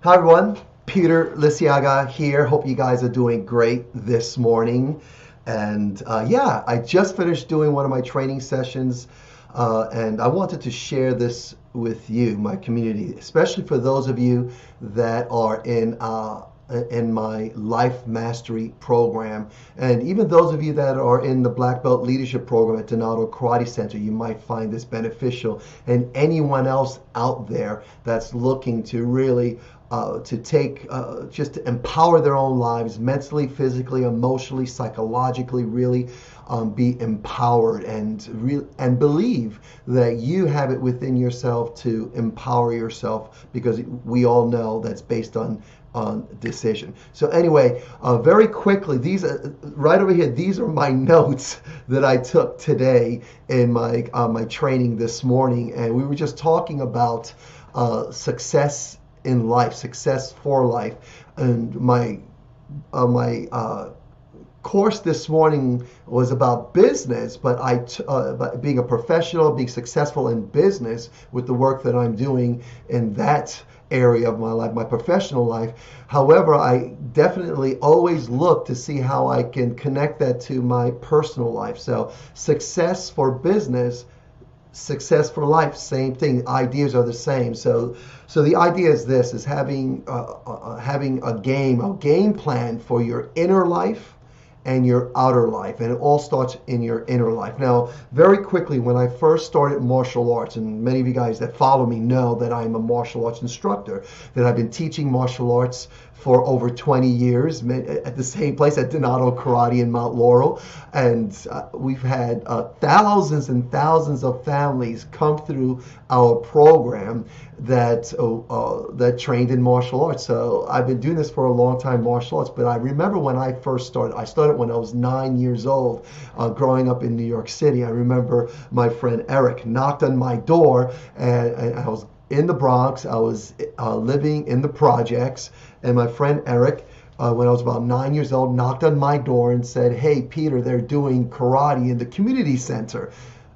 Hi everyone, Peter Lisiaga here. Hope you guys are doing great this morning. And yeah, I just finished doing one of my training sessions, and I wanted to share this with you, my community, especially for those of you that are in my Life Mastery program, and even those of you that are in the Black Belt Leadership program at Donato Karate Center. You might find this beneficial, and anyone else out there that's looking to really just to empower their own lives mentally, physically, emotionally, psychologically, really be empowered and believe that you have it within yourself to empower yourself, because we all know that's based on decision. So anyway, very quickly, these right over here, these are my notes that I took today in my training this morning, and we were just talking about success in life, success for life, and my course this morning was about business, but about being a professional, being successful in business with the work that I'm doing in that area of my life, my professional life. However, I definitely always look to see how I can connect that to my personal life. So success for business, success for life, same thing. Ideas are the same. So the idea is this: is having a game plan for your inner life and your outer life, and it all starts in your inner life. Now, very quickly, when I first started martial arts, and many of you guys that follow me know that I'm a martial arts instructor, that I've been teaching martial arts for over 20 years at the same place at Donato Karate in Mount Laurel, and we've had thousands and thousands of families come through our program that trained in martial arts. So I've been doing this for a long time, martial arts. But I remember when I first started. I started when I was 9 years old, growing up in New York City. I remember my friend Eric knocked on my door, and I was in the Bronx. I was living in the projects, and my friend Eric, when I was about 9 years old, knocked on my door and said, "Hey, Peter, they're doing karate in the community center."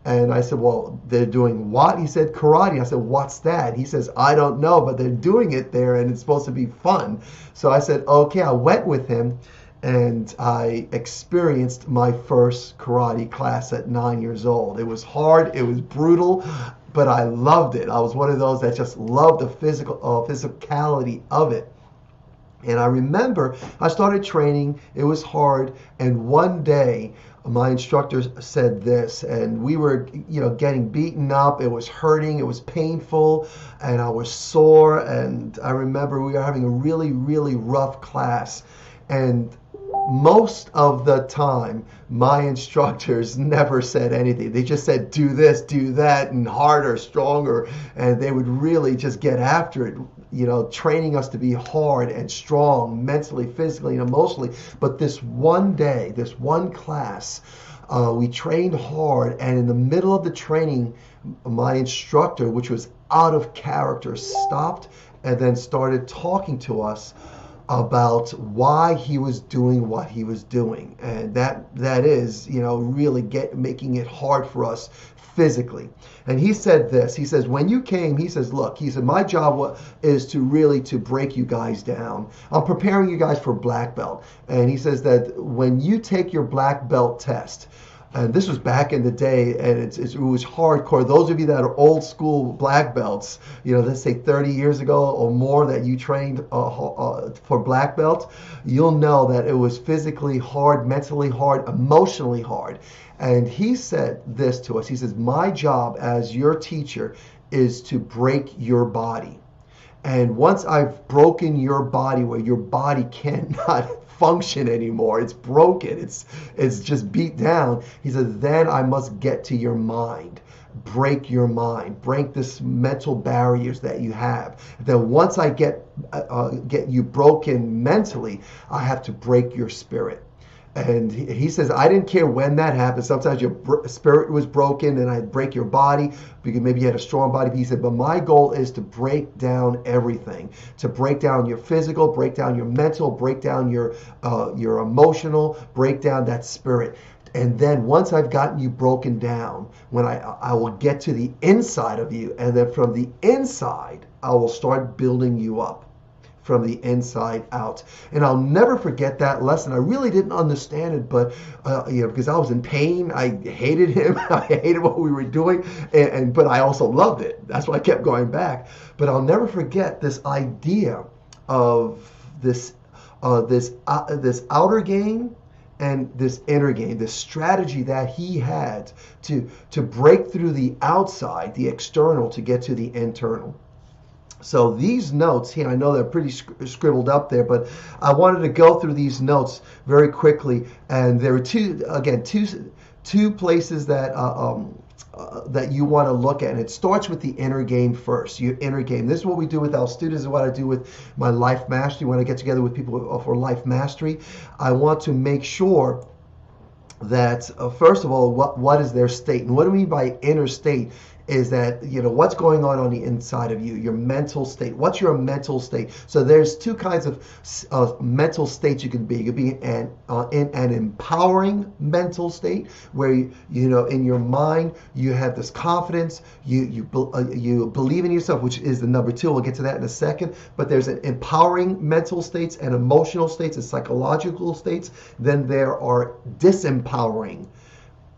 And I said, "Well, they're doing what?" He said, "Karate." I said, "What's that?" He says, "I don't know, but they're doing it there, and it's supposed to be fun." So I said, "Okay." I went with him, and I experienced my first karate class at 9 years old. It was hard, it was brutal, but I loved it. I was one of those that just loved the physicality of it. And I remember I started training, it was hard, and one day my instructor said this, and we were, getting beaten up. It was hurting, it was painful, and I was sore. And I remember we were having a really, really rough class. And most of the time, my instructors never said anything. They just said, "Do this, do that," and harder, stronger. And they would really just get after it, training us to be hard and strong mentally, physically, and emotionally. But this one day, this one class, we trained hard. And in the middle of the training, my instructor, which was out of character, stopped and then started talking to us about why he was doing what he was doing, and that is, really making it hard for us physically. And he said this. He says, when you came, he says, "Look," he said, "my job is to really to break you guys down. I'm preparing you guys for black belt." And he says that when you take your black belt test, and this was back in the day, and it was hardcore. Those of you that are old school black belts, let's say 30 years ago or more, that you trained for black belt, you'll know that it was physically hard, mentally hard, emotionally hard. And he said this to us. He says, "My job as your teacher is to break your body. And once I've broken your body where your body cannot function anymore, it's broken, it's just beat down," he says, "then I must get to your mind, break your mind, break this mental barriers that you have. Then once I get you broken mentally, I have to break your spirit." And he says, "I didn't care when that happened. Sometimes your spirit was broken and I'd break your body because maybe you had a strong body." But he said, "But my goal is to break down everything, to break down your physical, break down your mental, break down your emotional, break down that spirit. And then once I've gotten you broken down, when I will get to the inside of you, and then from the inside, I will start building you up from the inside out. And I'll never forget that lesson. I really didn't understand it, but because I was in pain, I hated him. I hated what we were doing, but I also loved it. That's why I kept going back. But I'll never forget this idea of this outer game and this inner game, this strategy that he had to break through the outside, the external, to get to the internal. So these notes here, I know they're pretty scribbled up there, but I wanted to go through these notes very quickly. And there are two places that that you want to look at. And it starts with the inner game first, your inner game. This is what we do with our students, and what I do with my life mastery. When I get together with people for life mastery, I want to make sure that first of all, what is their state? And what do we mean by inner state? Is that, what's going on the inside of you, your mental state. What's your mental state? So there's two kinds of mental states you can be. You can be in an empowering mental state where in your mind you have this confidence, you believe in yourself, which is the number two. We'll get to that in a second. But there's an empowering mental states and emotional states and psychological states. Then there are disempowering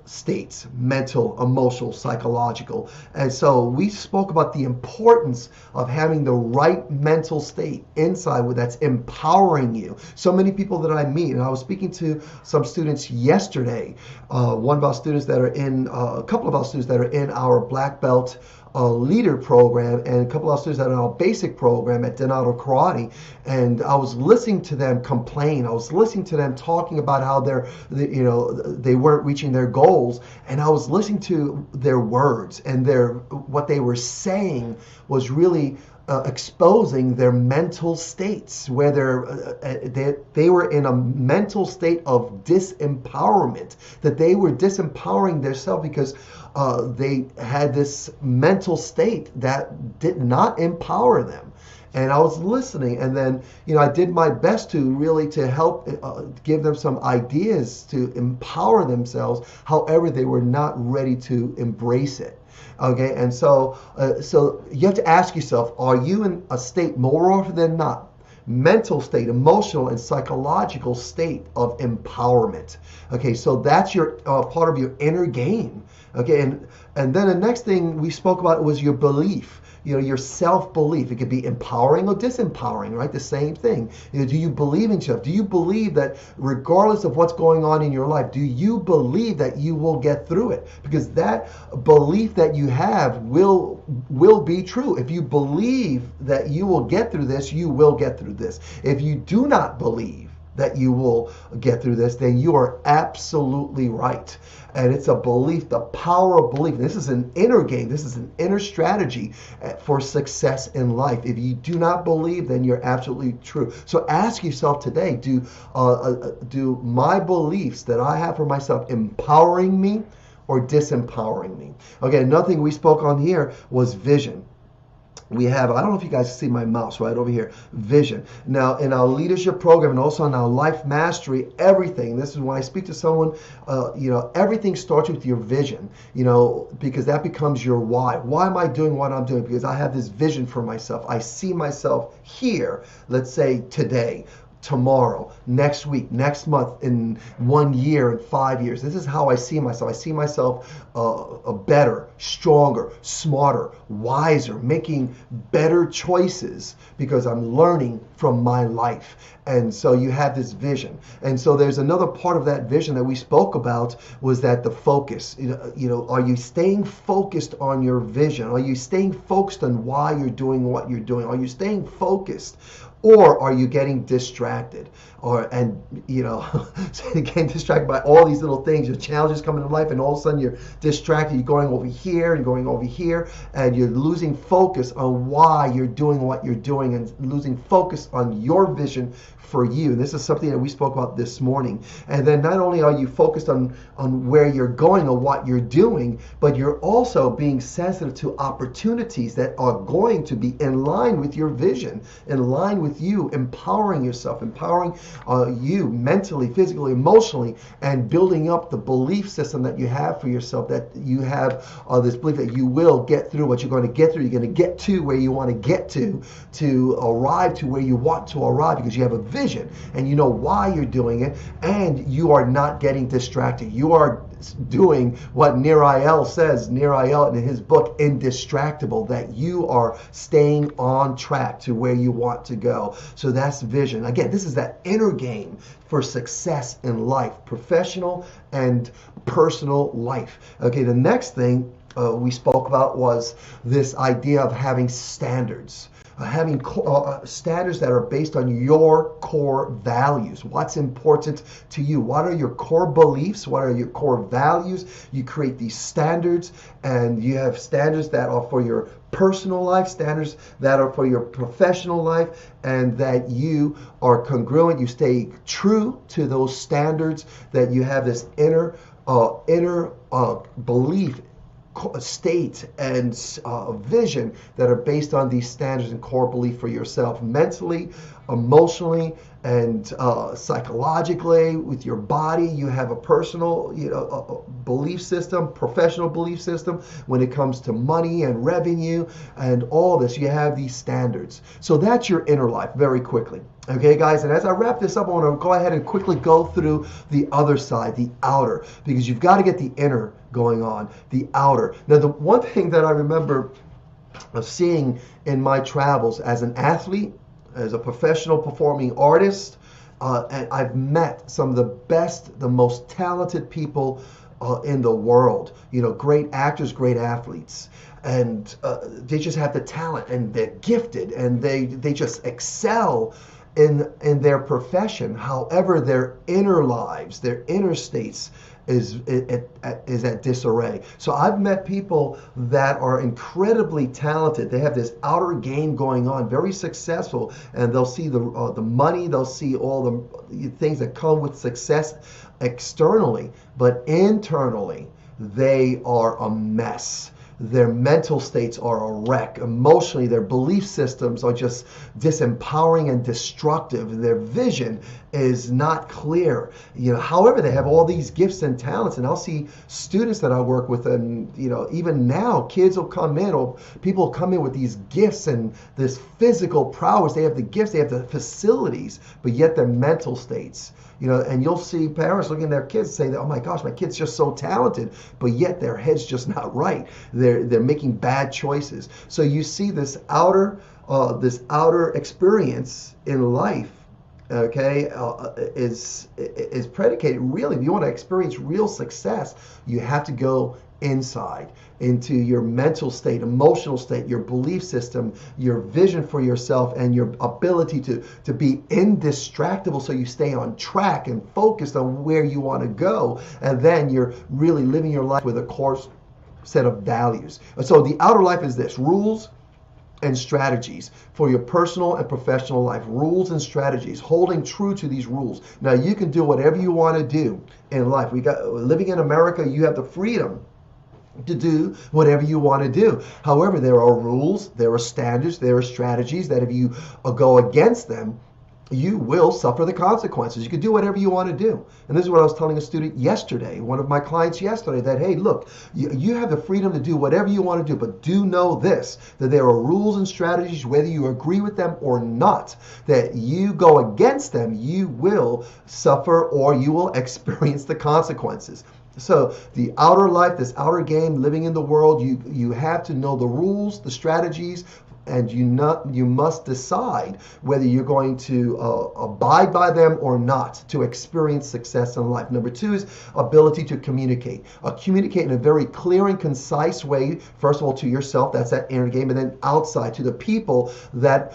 states, mental, emotional, psychological. And so we spoke about the importance of having the right mental state inside that's empowering you. So many people that I meet, and I was speaking to some students yesterday, one of our students that are in, a couple of our students that are in our Black Belt leader program, and a couple of students that are in our basic program at Donato Karate, and I was listening to them complain. I was listening to them talking about how they weren't reaching their goals, and I was listening to their words, and what they were saying was really exposing their mental states, where they were in a mental state of disempowerment, that they were disempowering themselves because they had this mental state that did not empower them. And I was listening, and then I did my best to help give them some ideas to empower themselves. However, they were not ready to embrace it. Okay, and so you have to ask yourself: are you in a state, more often than not, mental state, emotional and psychological state of empowerment? Okay, so that's your part of your inner game. Okay, and then the next thing we spoke about was your belief. Your self-belief. It could be empowering or disempowering, right? The same thing. Do you believe in yourself? Do you believe that regardless of what's going on in your life, do you believe that you will get through it? Because that belief that you have will be true. If you believe that you will get through this, you will get through this. If you do not believe that you will get through this, then you are absolutely right. And it's a belief, the power of belief. This is an inner game. This is an inner strategy for success in life. If you do not believe, then you're absolutely true. So ask yourself today, do my beliefs that I have for myself empowering me or disempowering me? Okay, another thing we spoke on here was vision. We have, I don't know if you guys see my mouse right over here, vision. Now, in our leadership program and also in our life mastery, everything, this is when I speak to someone, everything starts with your vision, because that becomes your why. Why am I doing what I'm doing? Because I have this vision for myself. I see myself here, let's say today, tomorrow, next week, next month, in 1 year, in 5 years. This is how I see myself. I see myself better, stronger, smarter, wiser, making better choices because I'm learning from my life. And so you have this vision. And so there's another part of that vision that we spoke about, was that the focus. Are you staying focused on your vision? Are you staying focused on why you're doing what you're doing? Are you staying focused? Or are you getting distracted? Getting distracted by all these little things, your challenges coming in life, and all of a sudden you're distracted. You're going over here and going over here, and you're losing focus on why you're doing what you're doing, and losing focus on your vision for you. And this is something that we spoke about this morning. And then not only are you focused on where you're going or what you're doing, but you're also being sensitive to opportunities that are going to be in line with your vision, in line with with you empowering yourself, empowering you mentally, physically, emotionally, and building up the belief system that you have for yourself, that you have this belief that you will get through what you're going to get through. You're going to get to where you want to get to arrive to where you want to arrive, because you have a vision and you know why you're doing it, and you are not getting distracted. You are doing what Nir Eyal says, Nir Eyal in his book Indistractable, that you are staying on track to where you want to go. So that's vision. Again, this is that inner game for success in life, professional and personal life. Okay, the next thing we spoke about was this idea of having standards. Having standards that are based on your core values. What's important to you? What are your core beliefs? What are your core values? You create these standards, and you have standards that are for your personal life, standards that are for your professional life, and that you are congruent. You stay true to those standards, that you have this inner belief state and vision that are based on these standards and core belief for yourself, mentally, emotionally, and psychologically. With your body, you have a personal belief system, professional belief system. When it comes to money and revenue and all this, you have these standards. So that's your inner life, very quickly. Okay, guys, and as I wrap this up, I want to go ahead and quickly go through the other side, the outer, because you've got to get the inner going on, the outer. Now, the one thing that I remember seeing in my travels as an athlete, as a professional performing artist, and I've met some of the best, the most talented people in the world. Great actors, great athletes. And they just have the talent, and they're gifted, and they just excel in their profession. However, their inner lives, their inner states is at disarray. So I've met people that are incredibly talented. They have this outer game going on, very successful, and they'll see the money, they'll see all the things that come with success externally, but internally they are a mess. Their mental states are a wreck. Emotionally, their belief systems are just disempowering and destructive. Their vision is not clear. However, they have all these gifts and talents, and I'll see students that I work with, and even now, kids will come in, or people will come in with these gifts and this physical prowess. They have the gifts, they have the facilities, but yet their mental states. And you'll see parents looking at their kids and say that, oh my gosh, my kid's just so talented, but yet their head's just not right. They're making bad choices. So you see this outer experience in life, okay, is predicated. Really, if you want to experience real success, you have to go inside into your mental state, emotional state, your belief system, your vision for yourself, and your ability to be indistractable, so you stay on track and focused on where you want to go, and then you're really living your life with a core set of values. So the outer life is this: rules and strategies for your personal and professional life. Rules and strategies, holding true to these rules. Now, you can do whatever you want to do in life. Living in America, you have the freedom to do whatever you want to do. However, there are rules, there are standards, there are strategies that if you go against them, you will suffer the consequences. You can do whatever you want to do. And this is what I was telling a student yesterday, one of my clients yesterday, that, hey, look, you have the freedom to do whatever you want to do, but do know this, that there are rules and strategies, whether you agree with them or not, that you go against them, you will suffer or you will experience the consequences. So the outer life, this outer game, living in the world, you have to know the rules, the strategies, and you must decide whether you're going to abide by them or not to experience success in life. Number two is ability to communicate. Communicate in a very clear and concise way, first of all, to yourself, that's that inner game, and then outside to the people that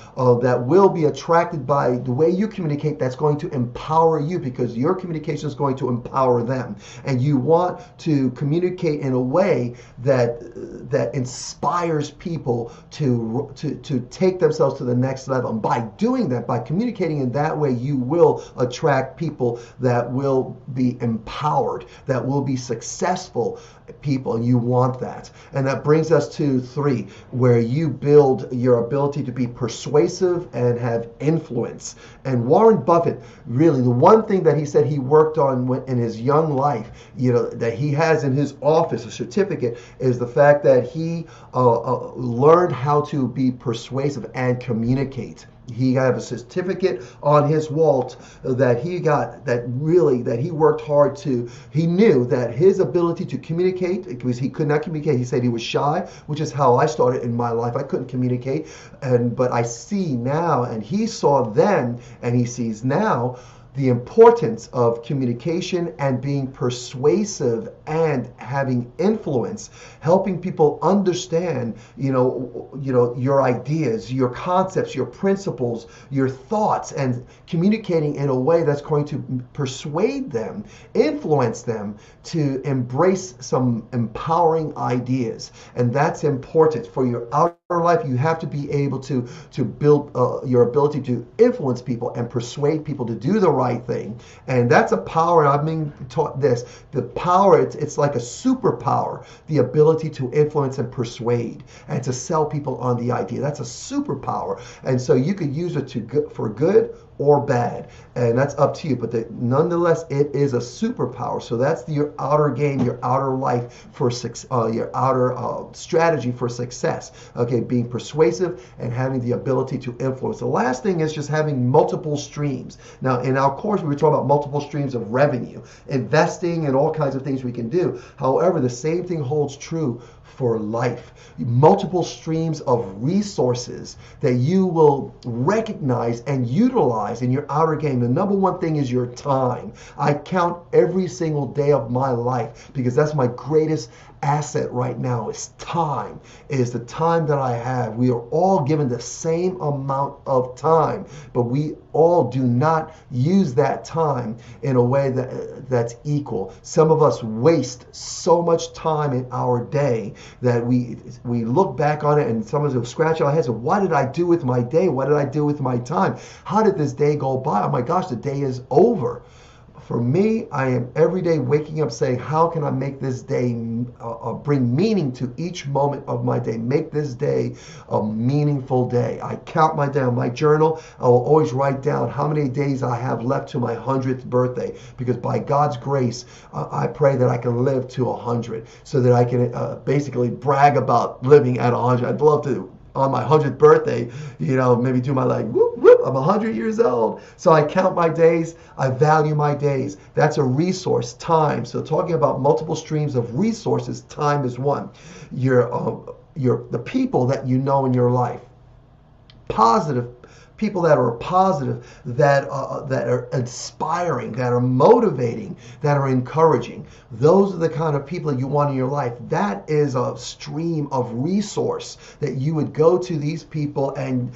will be attracted by the way you communicate. That's going to empower you, because your communication is going to empower them. And you want to communicate in a way that inspires people to take themselves to the next level. And by doing that, by communicating in that way, you will attract people that will be empowered, that will be successful people, and you want that. And that brings us to 3, where you build your ability to be persuasive and have influence. And Warren Buffett, really, the one thing that he said he worked on in his young life, that he has in his office, a certificate, is the fact that he learned how to be persuasive and communicate. He had a certificate on his wall that he got, that he worked hard to. He knew that his ability to communicate, because he could not communicate, he said he was shy, which is how I started in my life. I couldn't communicate, but I see now, and he saw then, and he sees now, the importance of communication and being persuasive and having influence, helping people understand, your ideas, your concepts, your principles, your thoughts, and communicating in a way that's going to persuade them, influence them to embrace some empowering ideas. And that's important for your outer life. You have to be able to build your ability to influence people and persuade people to do the right thing. And that's a power. I've been taught this. The power, it's like a superpower, the ability to influence and persuade and to sell people on the idea. That's a superpower. And so you could use it for good or bad, and that's up to you, but nonetheless it is a superpower. So that's your outer game, your outer life for your outer strategy for success. Okay, being persuasive and having the ability to influence. The last thing is just having multiple streams. Now in our course we were talking about multiple streams of revenue, investing, and all kinds of things we can do. However, the same thing holds true for life. Multiple streams of resources that you will recognize and utilize in your outer game. The number one thing is your time. I count every single day of my life because that's my greatest asset right now, is time. It is the time that I have. We are all given the same amount of time, but we all do not use that time in a way that's equal. Some of us waste so much time in our day that we look back on it, and some of us scratch our heads and, what did I do with my day? What did I do with my time? How did this day go by? Oh my gosh, the day is over. For me, I am every day waking up saying, how can I make this day bring meaning to each moment of my day? Make this day a meaningful day. I count my day on my journal. I will always write down how many days I have left to my 100th birthday, because by God's grace, I pray that I can live to 100 so that I can basically brag about living at 100. I'd love to, on my 100th birthday, maybe do my whoop, whoop, I'm 100 years old. So I count my days. I value my days. That's a resource, time. So talking about multiple streams of resources, time is one. The people that you know in your life, positive people that are positive, that are inspiring, that are motivating, that are encouraging. Those are the kind of people that you want in your life. That is a stream of resource that you would go to these people, and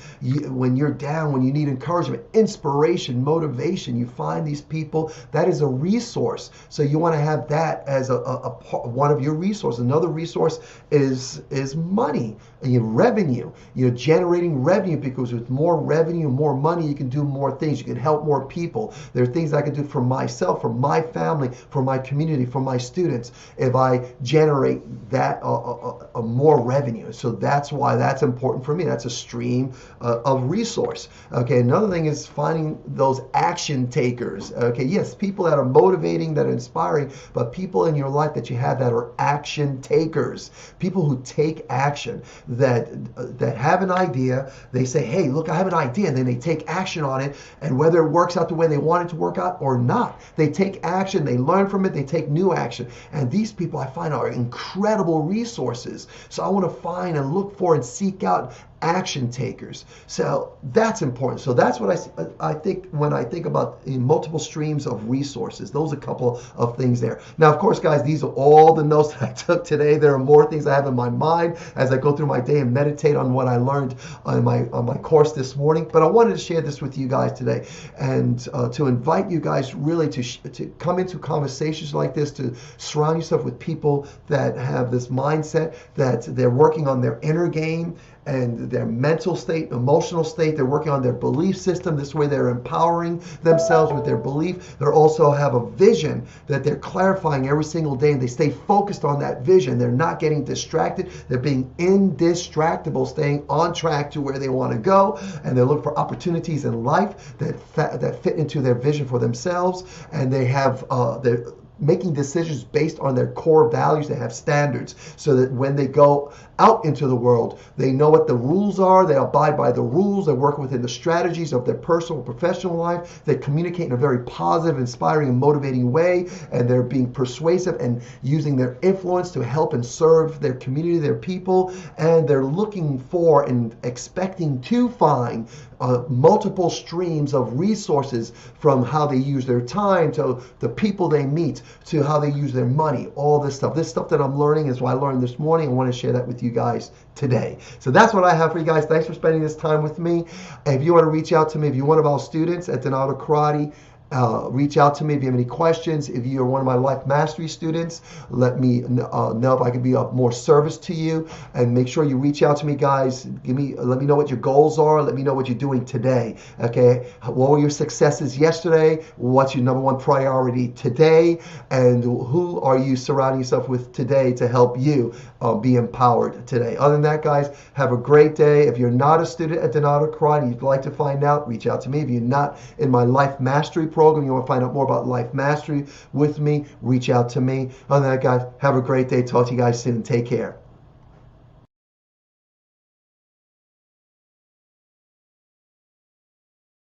when you're down, when you need encouragement, inspiration, motivation, you find these people. That is a resource. So you want to have that as one of your resources. Another resource is money, revenue. Generating revenue, because with more revenue, more money, you can do more things. You can help more people. There are things I can do for myself, for my family, for my community, for my students, if I generate that more revenue. So that's why that's important for me. That's a stream of resource. Okay, another thing is finding those action takers. Okay, yes, people that are motivating, that are inspiring, but people in your life that you have that are action takers. People who take action, that have an idea. They say, hey, look, I have an idea. And then they take action on it. And whether it works out the way they want it to work out or not, they take action, they learn from it, they take new action. And these people I find are incredible resources. So I want to find and look for and seek out action takers. So that's important. So that's what I think when I think about multiple streams of resources. Those are a couple of things there. Now, of course, guys, these are all the notes that I took today. There are more things I have in my mind as I go through my day and meditate on what I learned on my course this morning. But I wanted to share this with you guys today, and to invite you guys really to come into conversations like this, to surround yourself with people that have this mindset, that they're working on their inner game, and their mental state, emotional state. They're working on their belief system. This way they're empowering themselves with their belief. They also have a vision that they're clarifying every single day, and they stay focused on that vision. They're not getting distracted. They're being indistractable, staying on track to where they want to go, and they're looking for opportunities in life that fit into their vision for themselves, and they're making decisions based on their core values. They have standards so that when they go out into the world, they know what the rules are. They abide by the rules. They work within the strategies of their personal and professional life. They communicate in a very positive, inspiring, and motivating way, and they're being persuasive and using their influence to help and serve their community, their people, and they're looking for and expecting to find multiple streams of resources, from how they use their time to the people they meet to how they use their money, all this stuff. This stuff that I'm learning is what I learned this morning. I want to share that with you guys today. So that's what I have for you guys. Thanks for spending this time with me. If you want to reach out to me, if you're one of our students at Donato Karate, reach out to me if you have any questions. If you're one of my Life Mastery students, let me know if I can be of more service to you. And make sure you reach out to me, guys. Let me know what your goals are. Let me know what you're doing today. Okay, what were your successes yesterday? What's your number one priority today? And who are you surrounding yourself with today to help you be empowered today? Other than that, guys, have a great day. If you're not a student at Donato Karate, you'd like to find out, reach out to me. If you're not in my Life Mastery program, you want to find out more about Life Mastery with me, reach out to me. Other than that, guys, have a great day. Talk to you guys soon. Take care.